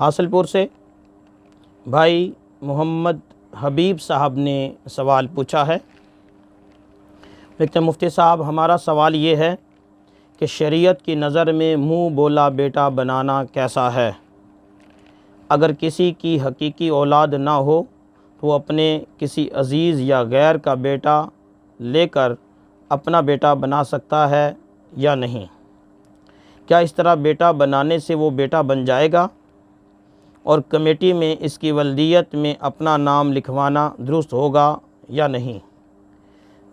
حاصل پور سے بھائی محمد حبیب صاحب نے سوال پوچھا ہے۔ لکھتے ہیں مفتی صاحب ہمارا سوال یہ ہے کہ شریعت کی نظر میں منہ بولا بیٹا بنانا کیسا ہے؟ اگر کسی کی حقیقی اولاد نہ ہو تو وہ اپنے کسی عزیز یا غیر کا بیٹا لے کر اپنا بیٹا بنا سکتا ہے یا نہیں؟ کیا اس طرح بیٹا بنانے سے وہ بیٹا بن جائے گا؟ اور کمیٹی میں اس کی ولدیت میں اپنا نام لکھوانا درست ہوگا یا نہیں؟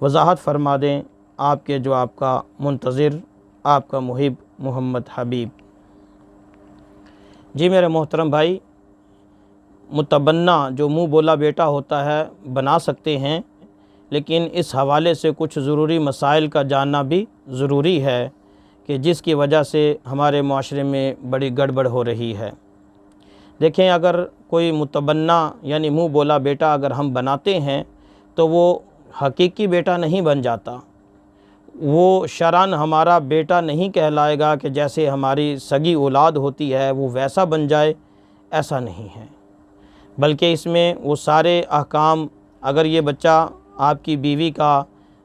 وضاحت فرما دیں۔ آپ کے جواب کا منتظر آپ کا محب محمد حبیب۔ جی میرے محترم بھائی، متبنہ جو منہ بولا بیٹا ہوتا ہے بنا سکتے ہیں، لیکن اس حوالے سے کچھ ضروری مسائل کا جاننا بھی ضروری ہے کہ جس کی وجہ سے ہمارے معاشرے میں بڑی گڑبڑ ہو رہی ہے۔ دیکھیں، اگر کوئی متبنہ یعنی منہ بولا بیٹا اگر ہم بناتے ہیں تو وہ حقیقی بیٹا نہیں بن جاتا، وہ شرعاً ہمارا بیٹا نہیں کہلائے گا کہ جیسے ہماری سگی اولاد ہوتی ہے وہ ویسا بن جائے، ایسا نہیں ہے، بلکہ اس میں وہ سارے احکام، اگر یہ بچہ آپ کی بیوی کا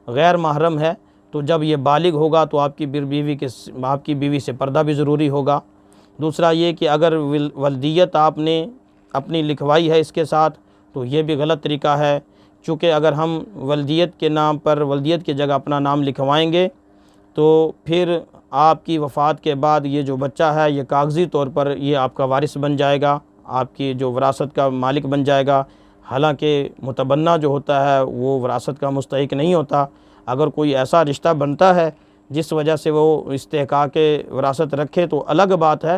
غیر محرم ہے تو جب یہ بالغ ہوگا تو آپ کی بیوی سے پردہ بھی ضروری ہوگا۔ دوسرا یہ کہ اگر ولدیت آپ نے اپنی لکھوائی ہے اس کے ساتھ تو یہ بھی غلط طریقہ ہے، چونکہ اگر ہم ولدیت کے نام پر ولدیت کی جگہ اپنا نام لکھوائیں گے تو پھر آپ کی وفات کے بعد یہ جو بچہ ہے یہ کاغذی طور پر یہ آپ کا وارث بن جائے گا، آپ کی جو وراثت کا مالک بن جائے گا، حالانکہ متبنہ جو ہوتا ہے وہ وراثت کا مستحق نہیں ہوتا۔ اگر کوئی ایسا رشتہ بنتا ہے جس وجہ سے وہ استحقاق وراثت رکھے تو الگ بات ہے،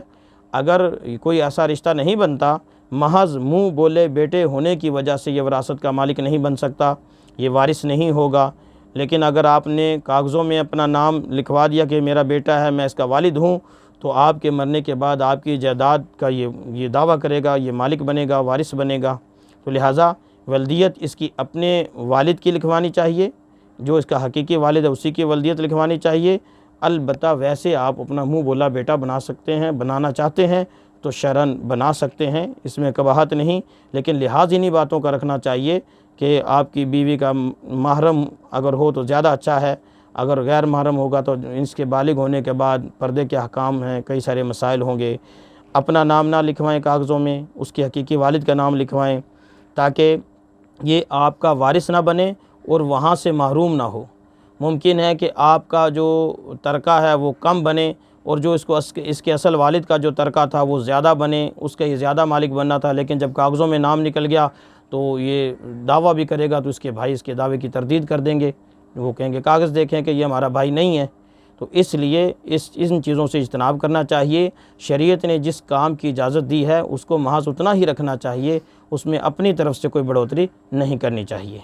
اگر کوئی ایسا رشتہ نہیں بنتا، محض منہ بولے بیٹے ہونے کی وجہ سے یہ وراثت کا مالک نہیں بن سکتا، یہ وارث نہیں ہوگا۔ لیکن اگر آپ نے کاغذوں میں اپنا نام لکھوا دیا کہ میرا بیٹا ہے، میں اس کا والد ہوں، تو آپ کے مرنے کے بعد آپ کی جائیداد کا یہ دعویٰ کرے گا، یہ مالک بنے گا، وارث بنے گا۔ تو لہٰذا ولدیت اس کی اپنے والد کی لکھوانی چاہیے، جو اس کا حقیقی والد ہے اسی کی ولدیت لکھوانی چاہیے۔ البتہ ویسے آپ اپنا منہ بولا بیٹا بنا سکتے ہیں، بنانا چاہتے ہیں تو شرعاً بنا سکتے ہیں، اس میں قباحت نہیں، لیکن لحاظ انہی باتوں کا رکھنا چاہیے کہ آپ کی بیوی کا محرم اگر ہو تو زیادہ اچھا ہے، اگر غیر محرم ہوگا تو اس کے بالغ ہونے کے بعد پردے کے احکام ہیں، کئی سارے مسائل ہوں گے۔ اپنا نام نہ لکھوائیں کاغذوں میں، اس کے حقیقی والد کا نام لکھوائیں تاکہ یہ آپ کا وارث نہ بنے اور وہاں سے محروم نہ ہو۔ ممکن ہے کہ آپ کا جو ترکہ ہے وہ کم بنے اور جو اس کے اصل والد کا جو ترکہ تھا وہ زیادہ بنے، اس کا یہ زیادہ مالک بننا تھا، لیکن جب کاغذوں میں نام نکل گیا تو یہ دعویٰ بھی کرے گا تو اس کے بھائی اس کے دعوے کی تردید کر دیں گے، وہ کہیں گے کاغذ دیکھیں کہ یہ ہمارا بھائی نہیں ہے۔ تو اس لیے ان چیزوں سے اجتناب کرنا چاہیے۔ شریعت نے جس کام کی اجازت دی ہے اس کو محض اتنا ہی رکھنا چاہیے، اس میں اپنی طرف سے کوئی بڑھوتری نہیں کرنی چاہیے۔